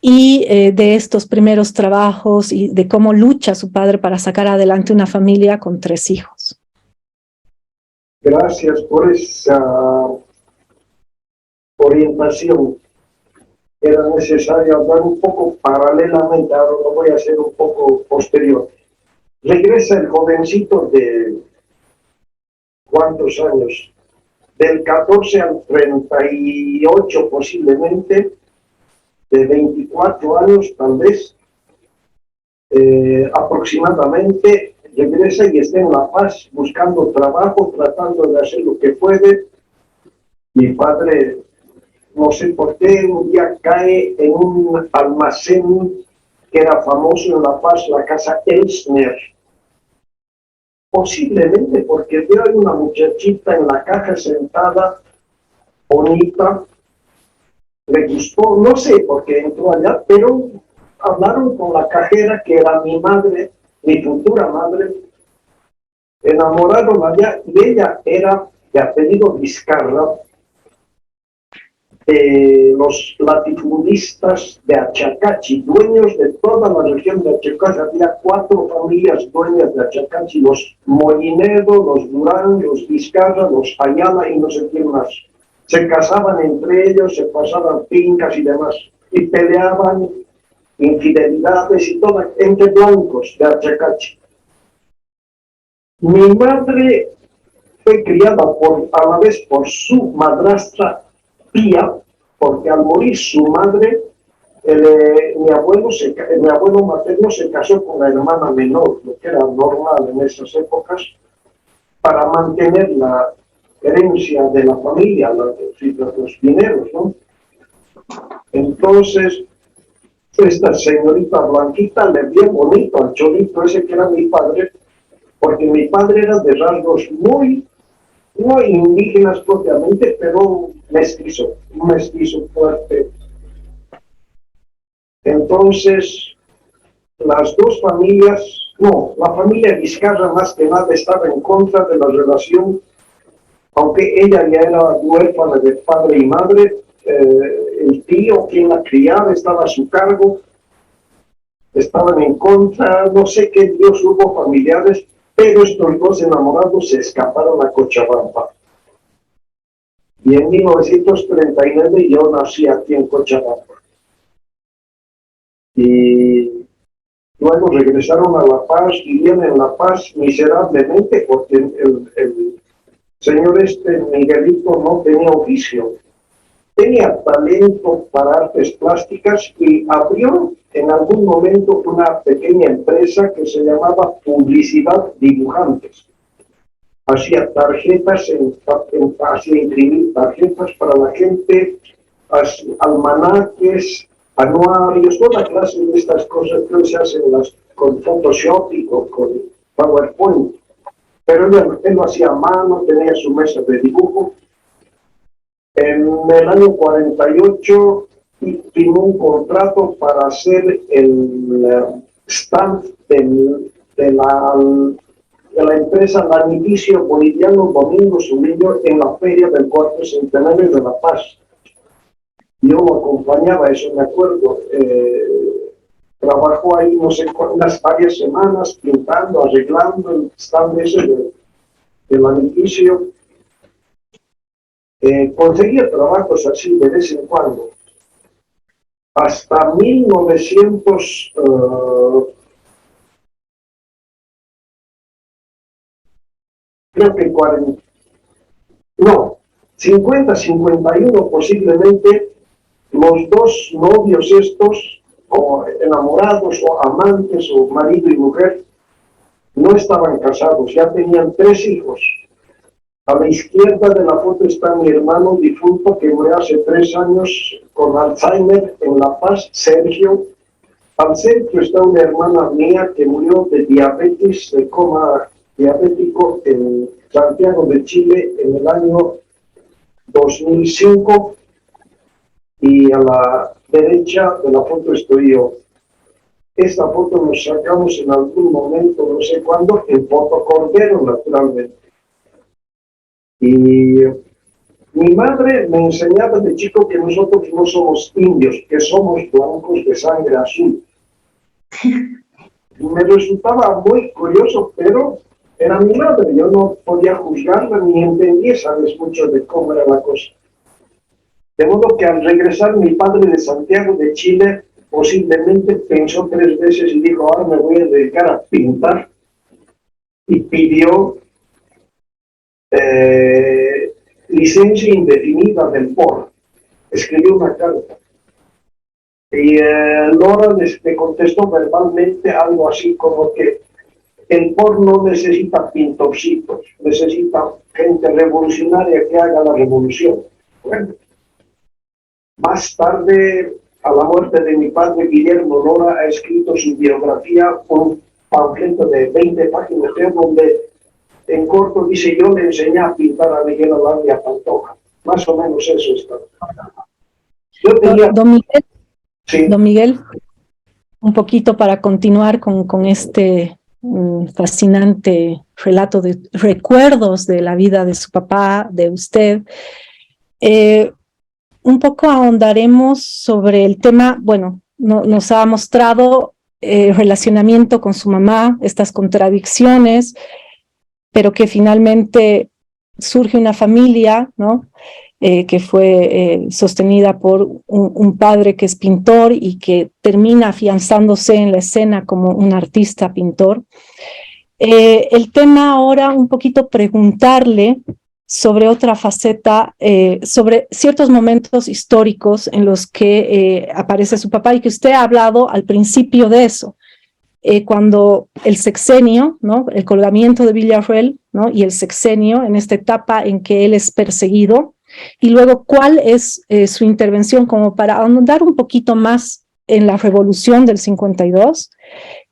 y de estos primeros trabajos y de cómo lucha su padre para sacar adelante una familia con 3 hijos. Gracias por esa orientación. Era necesario hablar un poco paralelamente, ahora lo voy a hacer un poco posterior. Regresa el jovencito de ¿cuántos años? Del 14 al 38 posiblemente, de 24 años tal vez, aproximadamente, regresa y está en La Paz buscando trabajo, tratando de hacer lo que puede. Mi padre, no sé por qué, un día cae en un almacén que era famoso en La Paz, la casa Elsner. Posiblemente porque veo a una muchachita en la caja sentada, bonita, le gustó, no sé por qué entró allá, pero hablaron con la cajera, que era mi madre, mi futura madre, enamoraron allá, y ella era de apellido Vizcarra, los latifundistas de Achacachi, dueños de toda la región de Achacachi. Había 4 familias dueñas de Achacachi: los Molinedo, los Durán, los Vizcarra, los Ayala y no sé quién más. Se casaban entre ellos, se pasaban fincas y demás, y peleaban infidelidades y todo entre blancos de Achacachi. Mi madre fue criada a la vez por su madrastra Pía, porque al morir su madre, mi abuelo materno se casó con la hermana menor, lo que era normal en esas épocas, para mantener la herencia de la familia, los dineros, ¿no? Entonces, esta señorita Blanquita le vio bonito al cholito ese que era mi padre, porque mi padre era de rasgos no indígenas propiamente, pero un mestizo fuerte. Entonces, las dos familias, la familia Vizcarra más que nada estaba en contra de la relación, aunque ella ya era huérfana de padre y madre. El tío, quien la criaba, estaba a su cargo, estaban en contra, no sé qué Dios hubo familiares, pero estos dos enamorados se escaparon a Cochabamba. Y en 1939 yo nací aquí en Cochabamba. Y luego regresaron a La Paz, vivían en La Paz miserablemente, porque el señor Miguelito no tenía oficio. Tenía talento para artes plásticas y abrió en algún momento una pequeña empresa que se llamaba Publicidad Dibujantes. Hacía tarjetas, hacía imprimir tarjetas para la gente, almanaques, anuarios, toda clase de estas cosas que se hacen con Photoshop y con PowerPoint. Pero él lo hacía a mano, tenía su mesa de dibujo. En el año 48 firmó un contrato para hacer el stand de la empresa Lanivicio Boliviano Domingo Zumillo en la feria del 4º centenario de La Paz. Yo lo acompañaba, eso me acuerdo. Trabajó ahí, no sé cuántas, varias semanas, pintando, arreglando el stand ese de Lanivicio. Conseguía trabajos así de vez en cuando. Hasta 1900, creo que 50, 51 posiblemente, los dos novios estos, o enamorados, o amantes, o marido y mujer, no estaban casados, ya tenían 3 hijos. A la izquierda de la foto está mi hermano difunto que murió hace 3 años con Alzheimer en La Paz, Sergio. Al centro está una hermana mía que murió de diabetes, de coma diabético en Santiago de Chile en el año 2005. Y a la derecha de la foto estoy yo. Esta foto nos sacamos en algún momento, no sé cuándo, en Puerto Cordero, naturalmente. Y mi madre me enseñaba de chico que nosotros no somos indios, que somos blancos de sangre azul. Me resultaba muy curioso, pero era mi madre, yo no podía juzgarla ni entendía, sabes, mucho de cómo era la cosa. De modo que al regresar mi padre de Santiago de Chile, posiblemente pensó 3 veces y dijo, ahora me voy a dedicar a pintar. Y pidió licencia indefinida del POR. Escribió una carta. Y Nora le contestó verbalmente algo así como que el POR no necesita pintorcitos, necesita gente revolucionaria que haga la revolución. Bueno, más tarde, a la muerte de mi padre, Guillermo Nora ha escrito su biografía, un panfleto de 20 páginas, donde en corto dice, yo le enseñé a pintar a Miguel Alandia Pantoja. Más o menos eso está. Yo tenía... Don Miguel, sí. Don Miguel, un poquito para continuar con este fascinante relato de recuerdos de la vida de su papá, de usted. Un poco ahondaremos sobre el tema, bueno, nos ha mostrado el relacionamiento con su mamá, estas contradicciones, pero que finalmente surge una familia, ¿no? Que fue sostenida por un padre que es pintor y que termina afianzándose en la escena como un artista pintor. El tema ahora, un poquito preguntarle sobre otra faceta, sobre ciertos momentos históricos en los que aparece su papá y que usted ha hablado al principio de eso. Cuando el sexenio, ¿no? El colgamiento de Villarroel, ¿no? Y el sexenio en esta etapa en que él es perseguido, y luego cuál es su intervención como para ahondar un poquito más en la revolución del 52,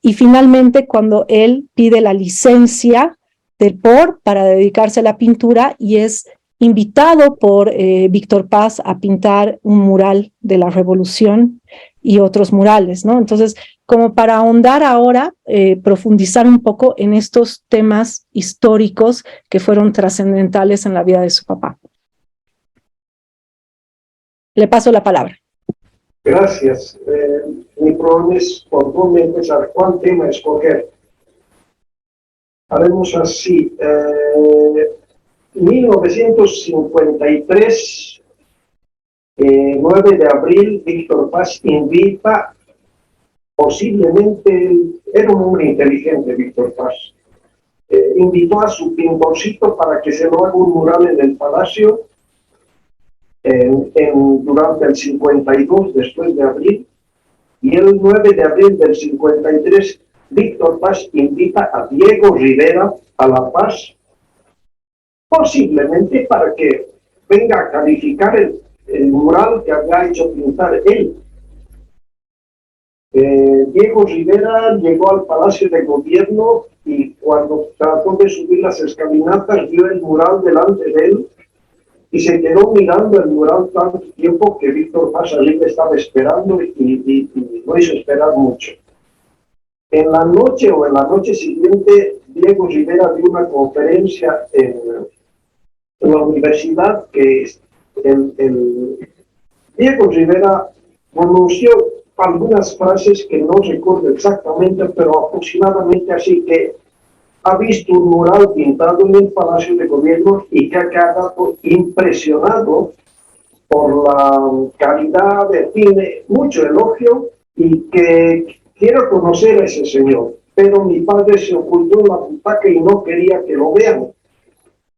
y finalmente cuando él pide la licencia del POR para dedicarse a la pintura y es invitado por Víctor Paz a pintar un mural de la revolución y otros murales, ¿no? Entonces, como para ahondar ahora, profundizar un poco en estos temas históricos que fueron trascendentales en la vida de su papá. Le paso la palabra. Gracias. Mi problema es por dónde empezar, cuál tema escoger. Haremos así. 1953, 9 de abril, Víctor Paz invita, posiblemente, era un hombre inteligente, Víctor Paz, invitó a su pintorcito para que se lo haga un mural en el Palacio durante el 52, después de abril, y el 9 de abril del 53, Víctor Paz invita a Diego Rivera a La Paz, posiblemente para que venga a calificar el mural que había hecho pintar él. Diego Rivera llegó al Palacio de Gobierno y cuando trató de subir las escalinatas vio el mural delante de él y se quedó mirando el mural tanto tiempo que Víctor Paz allí estaba esperando y no hizo esperar mucho. En la noche o en la noche siguiente, Diego Rivera dio una conferencia en la universidad que Diego Rivera pronunció algunas frases que no recuerdo exactamente, pero aproximadamente así, que ha visto un mural pintado en el Palacio de Gobierno y que ha quedado impresionado por la calidad, tiene mucho elogio y que quiero conocer a ese señor, pero mi padre se ocultó en la butaca y no quería que lo vean.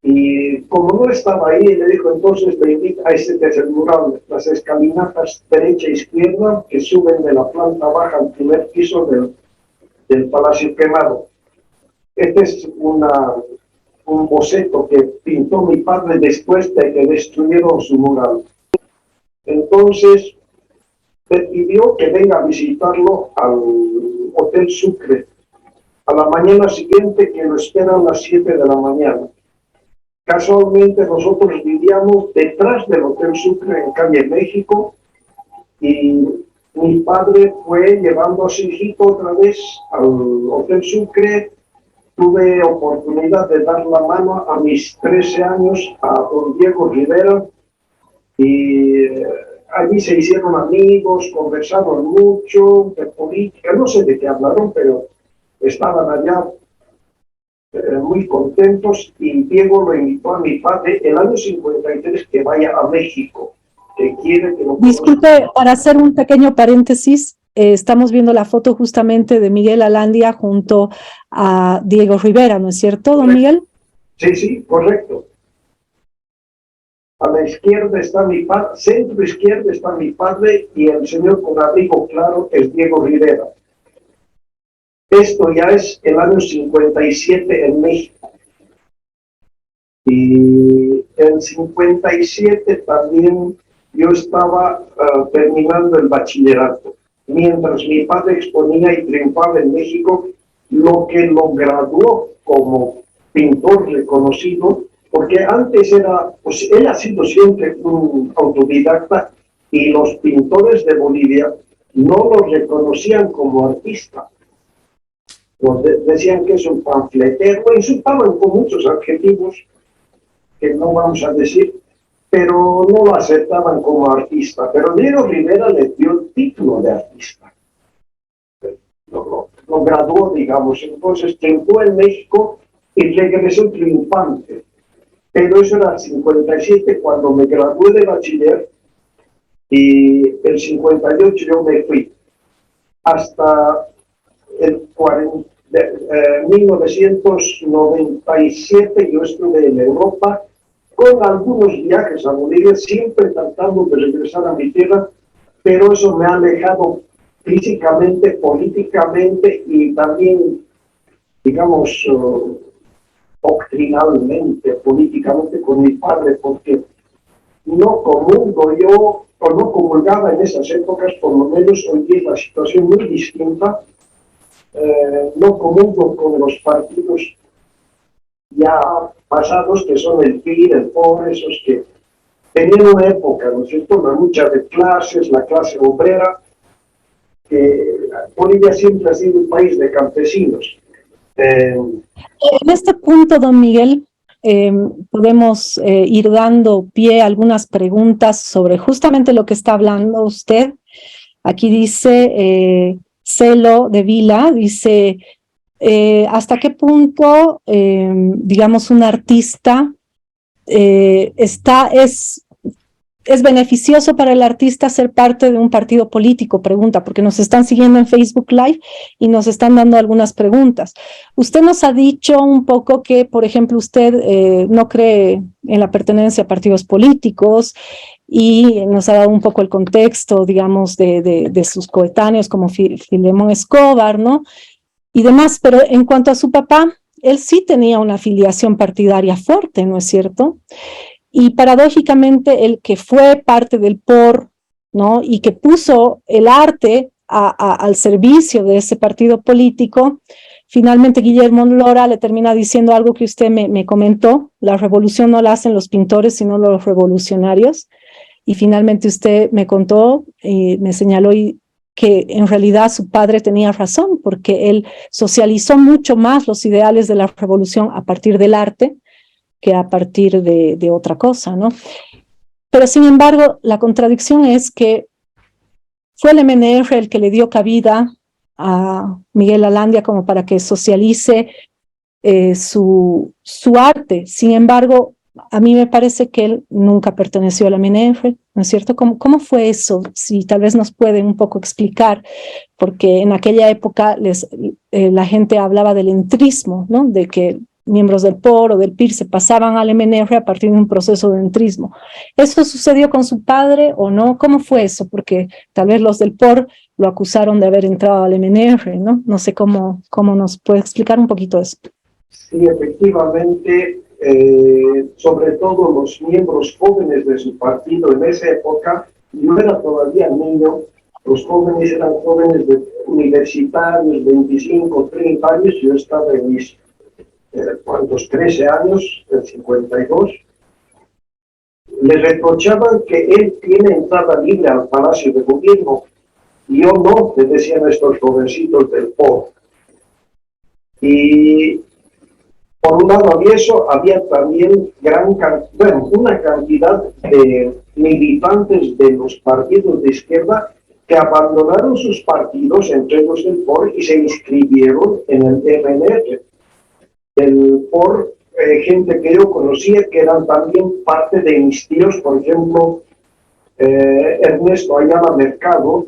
Y como no estaba ahí, le dijo, entonces le invita a este tercer mural, las escalinatas derecha e izquierda que suben de la planta baja al primer piso del Palacio Quemado. Este es un boceto que pintó mi padre después de que destruyeron su mural. Entonces, le pidió que venga a visitarlo al Hotel Sucre a la mañana siguiente, que lo esperan a las 7 de la mañana. Casualmente nosotros vivíamos detrás del Hotel Sucre en Calle México y mi padre fue llevando a su hijito otra vez al Hotel Sucre. Tuve oportunidad de dar la mano a mis 13 años a don Diego Rivera y allí se hicieron amigos, conversaron mucho de política, no sé de qué hablaron, pero estaban allá muy contentos y Diego lo invitó a mi padre el año 53 que vaya a México, que quiere que lo conozca. Disculpe, para hacer un pequeño paréntesis, estamos viendo la foto justamente de Miguel Alandia junto a Diego Rivera, ¿no es cierto, don Miguel? Sí, sí, correcto. A la izquierda está mi padre, centro izquierda está mi padre y el señor con abrigo claro es Diego Rivera. Esto ya es el año 57 en México. Y en 57 también yo estaba terminando el bachillerato. Mientras mi padre exponía y triunfaba en México, lo que lo graduó como pintor reconocido, porque antes era, pues él ha sido siempre un autodidacta y los pintores de Bolivia no lo reconocían como artista. Decían que es un panfletero, lo insultaban con muchos adjetivos que no vamos a decir, pero no lo aceptaban como artista. Pero Diego Rivera le dio el título de artista. Lo graduó, digamos, entonces triunfó en México y regresó triunfante. Pero eso era el 57 cuando me gradué de bachiller, y el 58 yo me fui. Hasta el 1997 yo estuve en Europa con algunos viajes a Bolivia, siempre tratando de regresar a mi tierra, pero eso me ha alejado físicamente, políticamente y también, digamos, doctrinalmente, políticamente con mi padre, porque no comulgo yo, o no comulgaba en esas épocas, por lo menos hoy día es la situación muy distinta. No comulgo con los partidos ya pasados, que son el PIR, el POR, esos que tenían una época, ¿no es cierto?, una lucha de clases, la clase obrera, que Bolivia siempre ha sido un país de campesinos. En este punto, don Miguel, podemos ir dando pie a algunas preguntas sobre justamente lo que está hablando usted. Aquí dice Celo de Vila, dice, ¿hasta qué punto, digamos, un artista es beneficioso para el artista ser parte de un partido político? Pregunta, porque nos están siguiendo en Facebook Live y nos están dando algunas preguntas. Usted nos ha dicho un poco que, por ejemplo, usted no cree en la pertenencia a partidos políticos y nos ha dado un poco el contexto, digamos, de sus coetáneos como Filemón Escobar, ¿no? Y demás, pero en cuanto a su papá, él sí tenía una afiliación partidaria fuerte, ¿no es cierto? Y paradójicamente el que fue parte del POR, ¿no?, y que puso el arte al servicio de ese partido político, finalmente Guillermo Lora le termina diciendo algo que usted me comentó: la revolución no la hacen los pintores, sino los revolucionarios. Y finalmente usted me contó y me señaló que en realidad su padre tenía razón, porque él socializó mucho más los ideales de la revolución a partir del arte que a partir de otra cosa, ¿no? Pero sin embargo, la contradicción es que fue el MNR el que le dio cabida a Miguel Alandia como para que socialice su arte. Sin embargo, a mí me parece que él nunca perteneció a la MNR, ¿no es cierto? ¿Cómo fue eso? Si tal vez nos pueden un poco explicar, porque en aquella época la gente hablaba del entrismo, ¿no? De que miembros del POR o del PIR se pasaban al MNR a partir de un proceso de entrismo. ¿Eso sucedió con su padre o no? ¿Cómo fue eso? Porque tal vez los del POR lo acusaron de haber entrado al MNR, ¿no? No sé cómo nos puede explicar un poquito eso. Sí, efectivamente, sobre todo los miembros jóvenes de su partido en esa época, yo era todavía niño, los jóvenes eran jóvenes universitarios, 25, 30 años, yo estaba en mis ¿cuántos? 13 años, el 52, le reprochaban que él tiene entrada libre al Palacio de Gobierno, y yo no, le decían estos jovencitos del POR. Y por un lado había eso, había también una cantidad de militantes de los partidos de izquierda que abandonaron sus partidos, entre ellos el POR, y se inscribieron en el MNR. Por gente que yo conocía, que eran también parte de mis tíos, por ejemplo, Ernesto Ayala Mercado,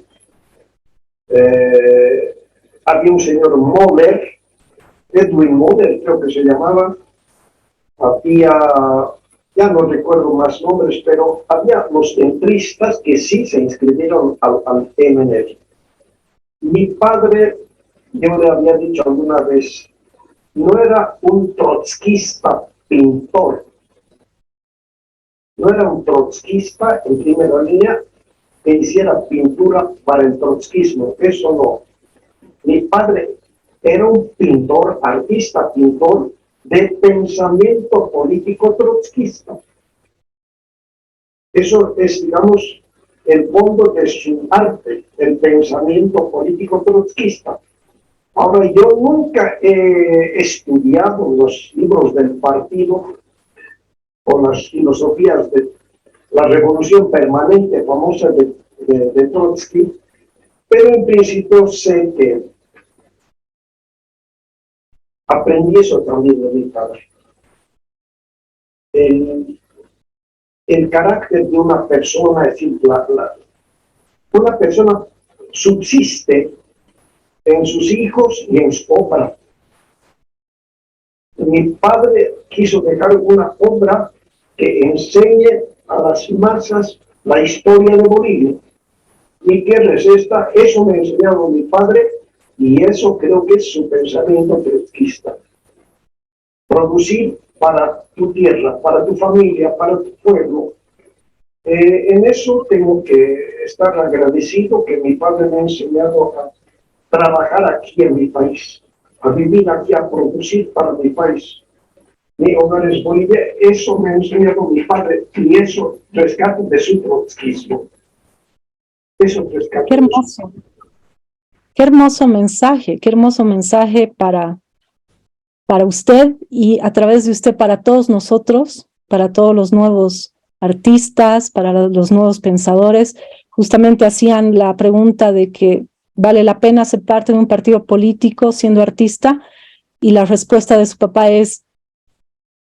había un señor Moller, Edwin Moller creo que se llamaba, había, ya no recuerdo más nombres, pero había los entristas que sí se inscribieron al MNR. Mi padre, yo le había dicho alguna vez, no era un trotskista pintor, no era un trotskista en primera línea que hiciera pintura para el trotskismo, eso no. Mi padre era un pintor, artista, pintor de pensamiento político trotskista. Eso es, digamos, el fondo de su arte, el pensamiento político trotskista. Ahora, yo nunca he estudiado los libros del partido o las filosofías de la revolución permanente famosa de Trotsky, pero en principio sé que aprendí eso también de mi padre. El carácter de una persona, es decir, una persona subsiste en sus hijos y en su obra. Mi padre quiso dejar una obra que enseñe a las masas la historia de Bolivia. ¿Y qué es esta? Eso me enseñó mi padre y eso creo que es su pensamiento trotskista. Producir para tu tierra, para tu familia, para tu pueblo. En eso tengo que estar agradecido que mi padre me ha enseñado a trabajar aquí en mi país, a vivir aquí, a producir para mi país. Mi hogar es Bolivia, eso me ha enseñado mi padre y eso rescato de su trotskismo. Eso rescato. Qué hermoso. Qué hermoso mensaje para usted y a través de usted para todos nosotros, para todos los nuevos artistas, para los nuevos pensadores. Justamente hacían la pregunta de que vale la pena ser parte de un partido político siendo artista, y la respuesta de su papá es: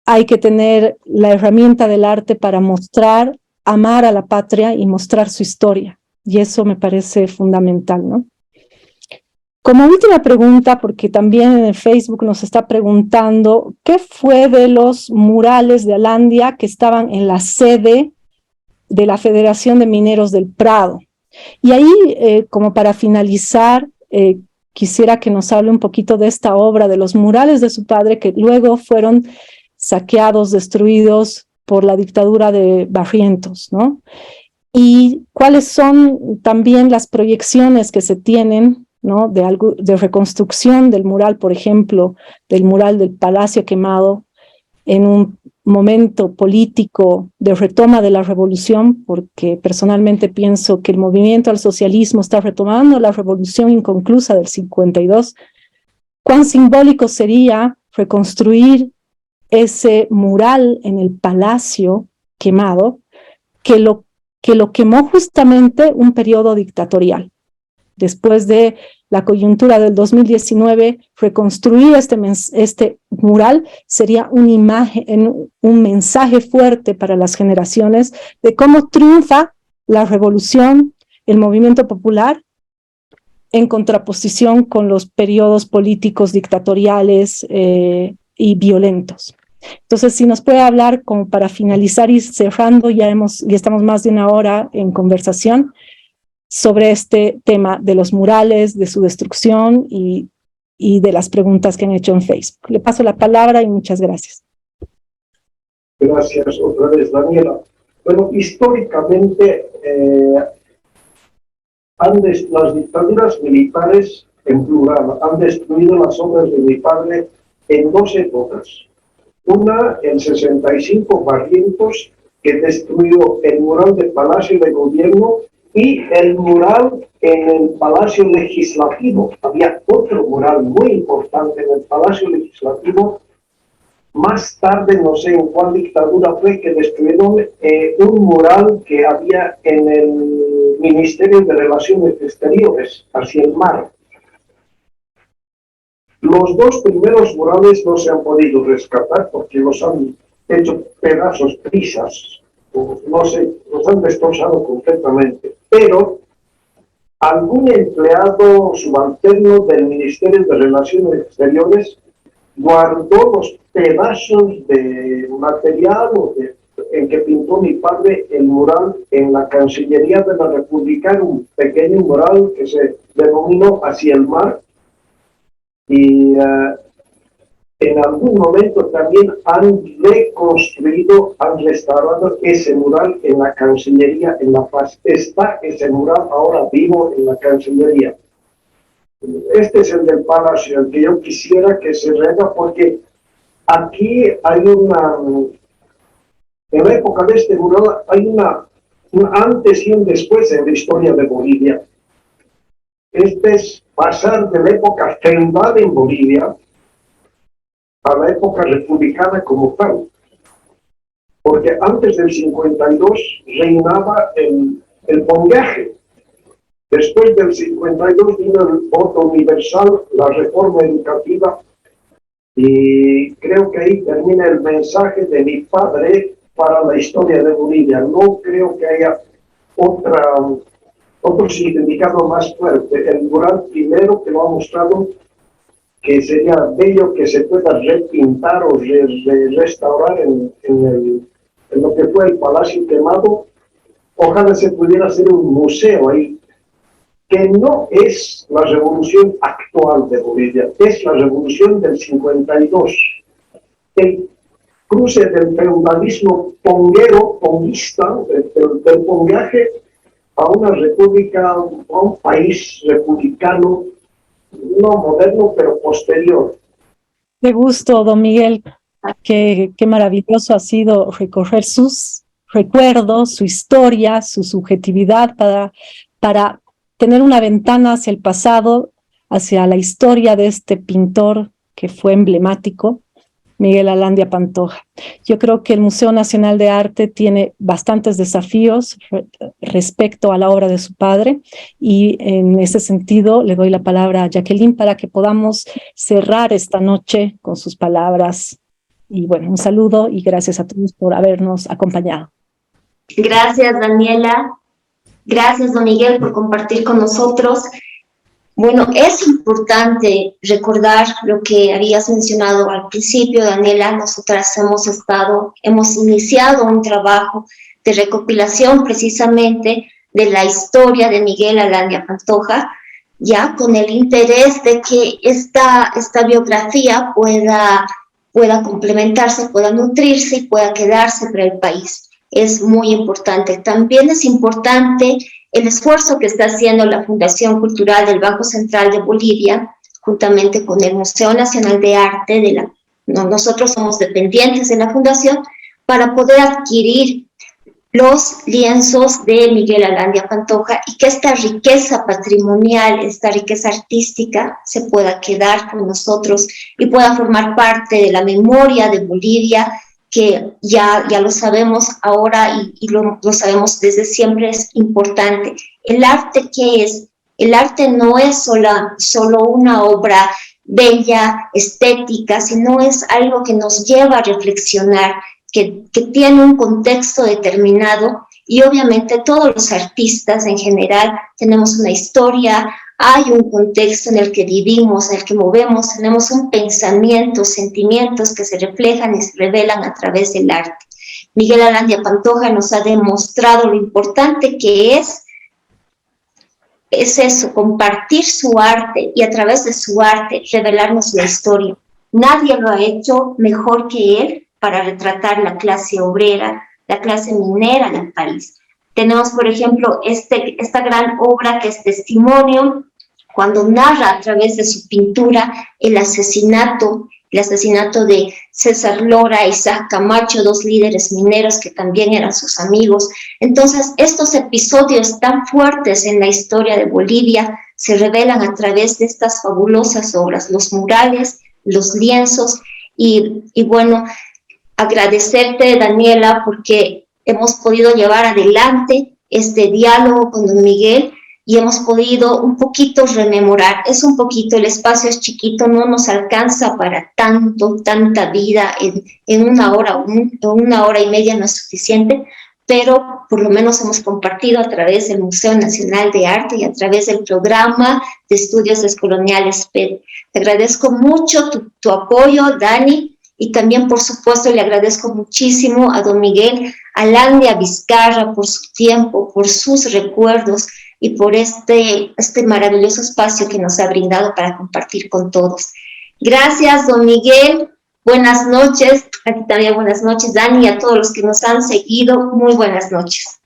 hay que tener la herramienta del arte para mostrar, amar a la patria y mostrar su historia. Y eso me parece fundamental, ¿no? Como última pregunta, porque también en el Facebook nos está preguntando, ¿qué fue de los murales de Alandia que estaban en la sede de la Federación de Mineros del Prado? Y ahí, como para finalizar, quisiera que nos hable un poquito de esta obra, de los murales de su padre, que luego fueron saqueados, destruidos por la dictadura de Barrientos, ¿no? Y cuáles son también las proyecciones que se tienen, ¿no? de reconstrucción del mural, por ejemplo, del mural del Palacio Quemado, en un momento político de retoma de la revolución, porque personalmente pienso que el movimiento al socialismo está retomando la revolución inconclusa del 52. ¿Cuán simbólico sería reconstruir ese mural en el Palacio Quemado, que lo quemó justamente un periodo dictatorial? Después de la coyuntura del 2019, reconstruir este mural sería una imagen, un mensaje fuerte para las generaciones de cómo triunfa la revolución, el movimiento popular, en contraposición con los periodos políticos dictatoriales y violentos. Entonces, si nos puede hablar, como para finalizar y cerrando, ya estamos más de una hora en conversación, sobre este tema de los murales, de su destrucción y de las preguntas que han hecho en Facebook. Le paso la palabra y muchas gracias. Gracias otra vez, Daniela. Bueno, históricamente las dictaduras militares, en plural, han destruido las obras de mi padre en dos épocas. Una, en 65, Barrientos, que destruyó el mural del Palacio de Gobierno y el mural en el Palacio Legislativo. Había otro mural muy importante en el Palacio Legislativo. Más tarde, no sé en cuál dictadura fue, que destruyeron un mural que había en el Ministerio de Relaciones Exteriores, hacia el mar. Los dos primeros murales no se han podido rescatar porque los han hecho pedazos, prisas, no sé, los han destrozado completamente. Pero algún empleado subalterno del Ministerio de Relaciones Exteriores guardó los pedazos de material en que pintó mi padre el mural en la Cancillería de la República, un pequeño mural que se denominó Hacia el Mar. Y en algún momento también han reconstruido, han restaurado ese mural en la Cancillería en La Paz. Está ese mural ahora vivo en la Cancillería. Este es el del Palacio, el que yo quisiera que se rehaga, porque aquí hay en la época de este mural hay una un antes y un después en la historia de Bolivia. Este es pasar de la época feudal en Bolivia a la época republicana como tal. Porque antes del 52 reinaba el pongaje. Después del 52 vino el voto universal, la reforma educativa, y creo que ahí termina el mensaje de mi padre para la historia de Bolivia. No creo que haya otro significado más fuerte. El mural primero que lo ha mostrado, que sería bello que se pueda repintar o restaurar en lo que fue el Palacio Quemado. Ojalá se pudiera hacer un museo ahí, que no es la revolución actual de Bolivia, es la revolución del 52. El cruce del feudalismo ponguista, del pongaje, a una república, a un país republicano, no moderno, pero posterior. Qué gusto, don Miguel. Qué maravilloso ha sido recorrer sus recuerdos, su historia, su subjetividad para tener una ventana hacia el pasado, hacia la historia de este pintor que fue emblemático, Miguel Alandia Pantoja. Yo creo que el Museo Nacional de Arte tiene bastantes desafíos respecto a la obra de su padre, y en ese sentido le doy la palabra a Jacqueline para que podamos cerrar esta noche con sus palabras. Y bueno, un saludo y gracias a todos por habernos acompañado. Gracias, Daniela. Gracias, don Miguel, por compartir con nosotros. Bueno, es importante recordar lo que habías mencionado al principio, Daniela. Nosotras hemos iniciado un trabajo de recopilación precisamente de la historia de Miguel Alandia Pantoja, ya con el interés de que esta biografía pueda complementarse, pueda nutrirse y pueda quedarse para el país. Es muy importante. También es importante el esfuerzo que está haciendo la Fundación Cultural del Banco Central de Bolivia, juntamente con el Museo Nacional de Arte, nosotros somos dependientes de la Fundación, para poder adquirir los lienzos de Miguel Alandia Pantoja y que esta riqueza patrimonial, esta riqueza artística se pueda quedar con nosotros y pueda formar parte de la memoria de Bolivia, que ya lo sabemos ahora y lo sabemos desde siempre, es importante. ¿El arte qué es? El arte no es solo una obra bella, estética, sino es algo que nos lleva a reflexionar, que tiene un contexto determinado, y obviamente todos los artistas en general tenemos una historia, hay un contexto en el que vivimos, en el que movemos, tenemos un pensamiento, sentimientos que se reflejan y se revelan a través del arte. Miguel Alandia Pantoja nos ha demostrado lo importante que es eso, compartir su arte y a través de su arte revelarnos la historia. Nadie lo ha hecho mejor que él para retratar la clase obrera, la clase minera del país. Tenemos, por ejemplo, esta gran obra que es Testimonio, cuando narra a través de su pintura el asesinato de César Lora y Isaac Camacho, dos líderes mineros que también eran sus amigos. Entonces, estos episodios tan fuertes en la historia de Bolivia se revelan a través de estas fabulosas obras, los murales, los lienzos, y bueno, agradecerte, Daniela, porque hemos podido llevar adelante este diálogo con don Miguel y hemos podido un poquito rememorar. Es un poquito, el espacio es chiquito, no nos alcanza para tanta vida en una hora o una hora y media no es suficiente, pero por lo menos hemos compartido a través del Museo Nacional de Arte y a través del programa de estudios descoloniales PED. Te agradezco mucho tu apoyo, Dani, y también, por supuesto, le agradezco muchísimo a don Miguel Alandia Vizcarra por su tiempo, por sus recuerdos y por este maravilloso espacio que nos ha brindado para compartir con todos. Gracias, don Miguel. Buenas noches. Aquí también buenas noches, Dani, y a todos los que nos han seguido. Muy buenas noches.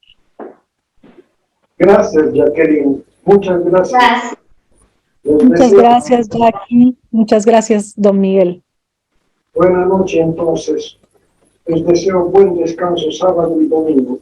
Gracias, Jacqueline. Muchas gracias. Muchas gracias, Jackie. Muchas gracias, don Miguel. Buenas noches, entonces. Les deseo buen descanso sábado y domingo.